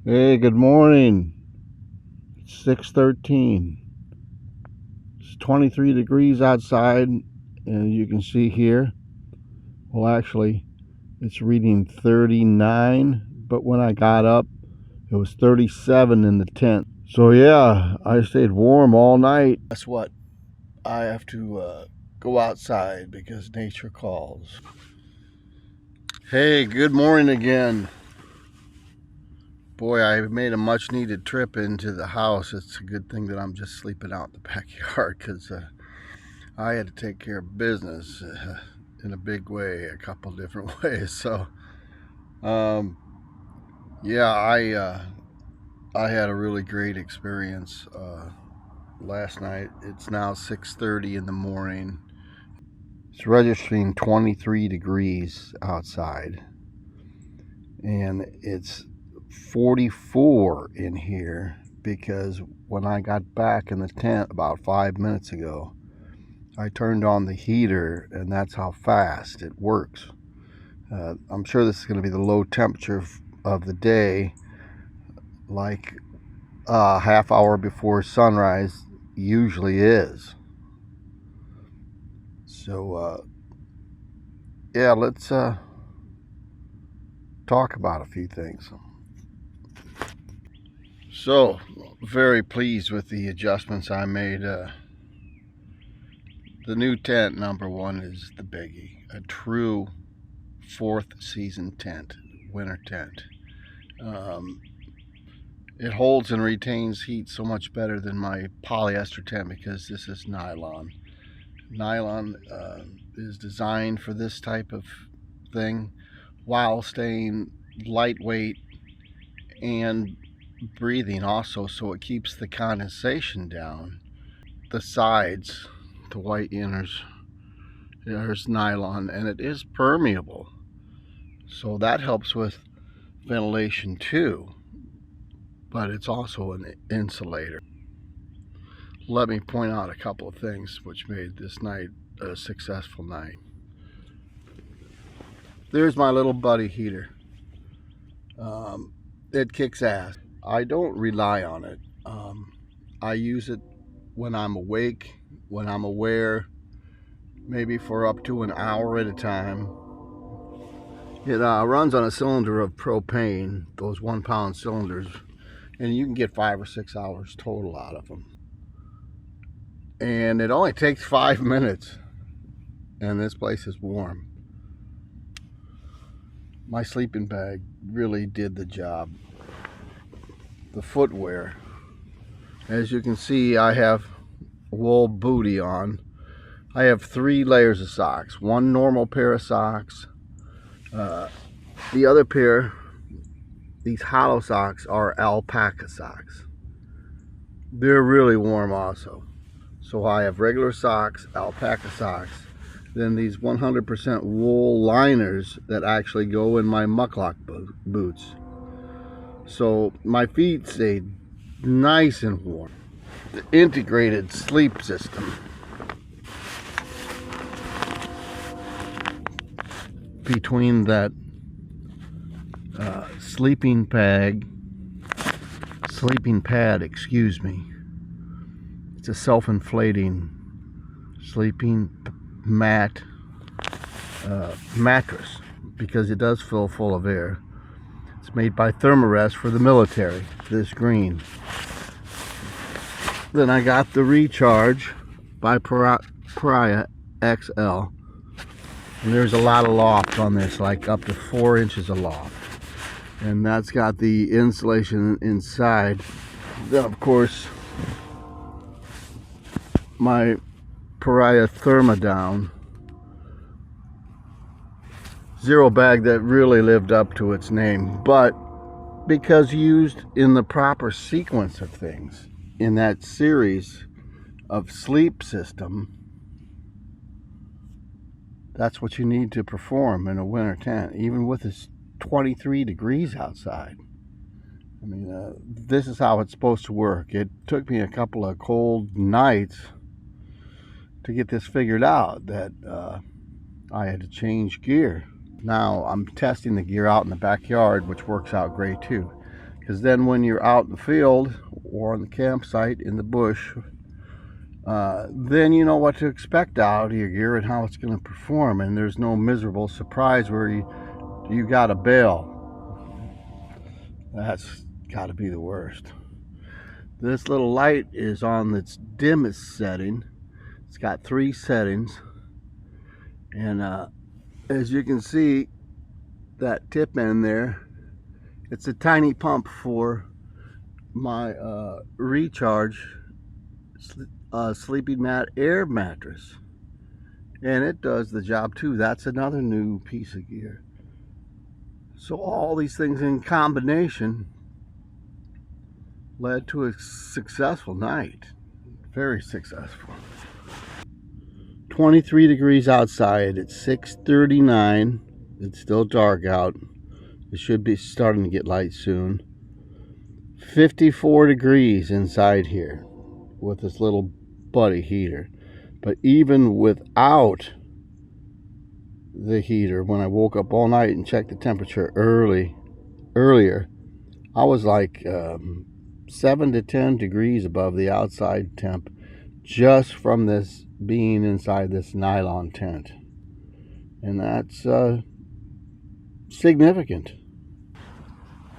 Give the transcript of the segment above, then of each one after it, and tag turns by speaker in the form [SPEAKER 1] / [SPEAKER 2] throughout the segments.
[SPEAKER 1] Hey, good morning. It's 6:13. It's 23 degrees outside, and you can see here. Well, actually, it's reading 39, but when I got up, it was 37 in the tent. So yeah, I stayed warm all night. Guess what? I have to go outside because nature calls. Hey, good morning again. Boy, I made a much needed trip into the house. It's a good thing that I'm just sleeping out in the backyard because I had to take care of business in a big way, a couple different ways. So, yeah, I had a really great experience last night. It's now 6:30 in the morning. It's registering 23 degrees outside, and it's 44 in here because when I got back in the tent about 5 minutes ago, I turned on the heater, and that's how fast it works. I'm sure this is going to be the low temperature of the day, like a half hour before sunrise usually is. So, yeah, let's talk about a few things. So, very pleased with the adjustments I made. The new tent, number one, is the biggie. A true fourth season tent, winter tent. It holds and retains heat so much better than my polyester tent because this is nylon. Nylon is designed for this type of thing while staying lightweight and breathing also, so it keeps the condensation down. The sides, the white inners, there's nylon, and it is permeable, so that helps with ventilation too, but it's also an insulator. Let me point out a couple of things which made this night a successful night. There's my little buddy heater. It kicks ass. I don't rely on it. I use it when I'm awake, when I'm aware, maybe for up to an hour at a time. It runs on a cylinder of propane, those 1 pound cylinders, and you can get 5 or 6 hours total out of them. And it only takes 5 minutes, and this place is warm. My sleeping bag really did the job. The footwear, as you can see, I have wool booty on. I have 3 layers of socks. One normal pair of socks. The other pair, these hollow socks, are alpaca socks. They're really warm also. So I have regular socks, alpaca socks, then these 100% wool liners that actually go in my mucklock boots. So my feet stay nice and warm. The integrated sleep system. Between that sleeping pad, excuse me. It's a self-inflating sleeping mat mattress because it does fill full of air. It's made by Thermarest for the military, this green. Then I got the Recharge by Pariah XL. And there's a lot of loft on this, like up to 4 inches of loft. And that's got the insulation inside. Then, of course, my Pariah Thermodown zero bag that really lived up to its name, but because used in the proper sequence of things in that series of sleep system, that's what you need to perform in a winter tent, even with this 23 degrees outside. I mean, this is how it's supposed to work. It took me a couple of cold nights to get this figured out, that I had to change gear. Now I'm testing the gear out in the backyard, which works out great too. because then when you're out in the field or on the campsite in the bush, then you know what to expect out of your gear and how it's going to perform, and there's no miserable surprise where you got to bail. That's got to be the worst. This little light is on its dimmest setting. It's got 3 settings, and as you can see, that tip end there, it's a tiny pump for my recharge sleeping mat air mattress, and it does the job too. That's another new piece of gear. So all these things in combination led to a successful night. Very successful. 23 degrees outside. It's 6:39. It's still dark out. It should be starting to get light soon. 54 degrees inside here with this little buddy heater. But even without the heater, when I woke up all night and checked the temperature earlier, I was like 7 to 10 degrees above the outside temp just from this being inside this nylon tent. And that's significant.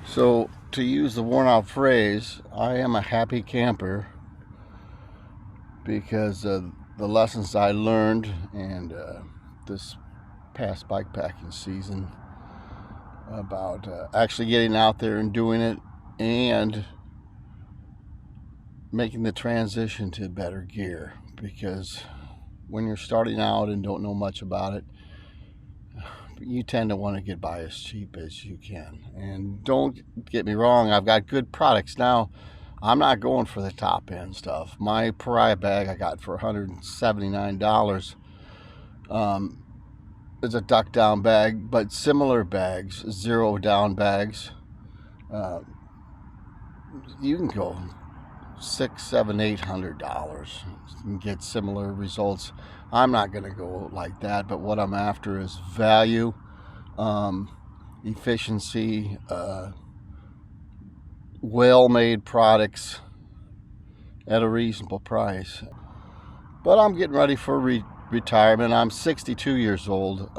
[SPEAKER 1] So, to use the worn out phrase, I am a happy camper because of the lessons I learned and this past bikepacking season about actually getting out there and doing it and making the transition to better gear. Because when you're starting out and don't know much about it, you tend to want to get by as cheap as you can. And don't get me wrong, I've got good products. Now, I'm not going for the top end stuff. My pariah bag I got for $179 is a duck down bag, but similar bags, zero down bags, you can go $600, $700, $800 and get similar results. I'm not going to go like that, but what I'm after is value, efficiency, well-made products at a reasonable price. But I'm getting ready for retirement. I'm 62 years old,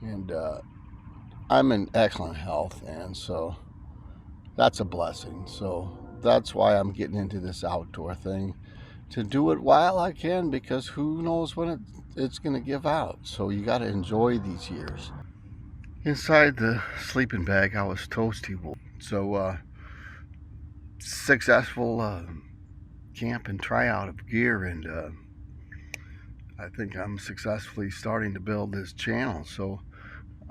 [SPEAKER 1] and I'm in excellent health, and so that's a blessing. So that's why I'm getting into this outdoor thing, to do it while I can, because who knows when it's going to give out. So you got to enjoy these years. Inside the sleeping bag, I was toasty. So successful camp and tryout of gear, and I think I'm successfully starting to build this channel. So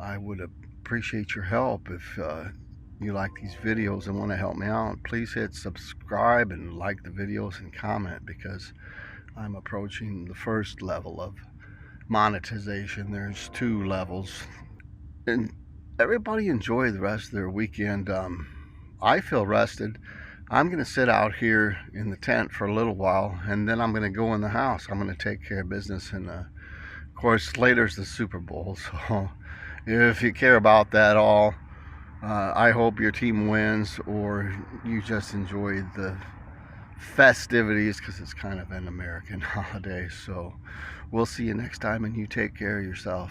[SPEAKER 1] I would appreciate your help. If you like these videos and want to help me out, please hit subscribe and like the videos and comment, because I'm approaching the first level of monetization. There's 2 levels, and everybody enjoy the rest of their weekend. I feel rested. I'm going to sit out here in the tent for a little while, and then I'm going to go in the house. I'm going to take care of business, and of course later's the Super Bowl, so if you care about that all, I hope your team wins, or you just enjoy the festivities, because it's kind of an American holiday. So we'll see you next time, and you take care of yourself.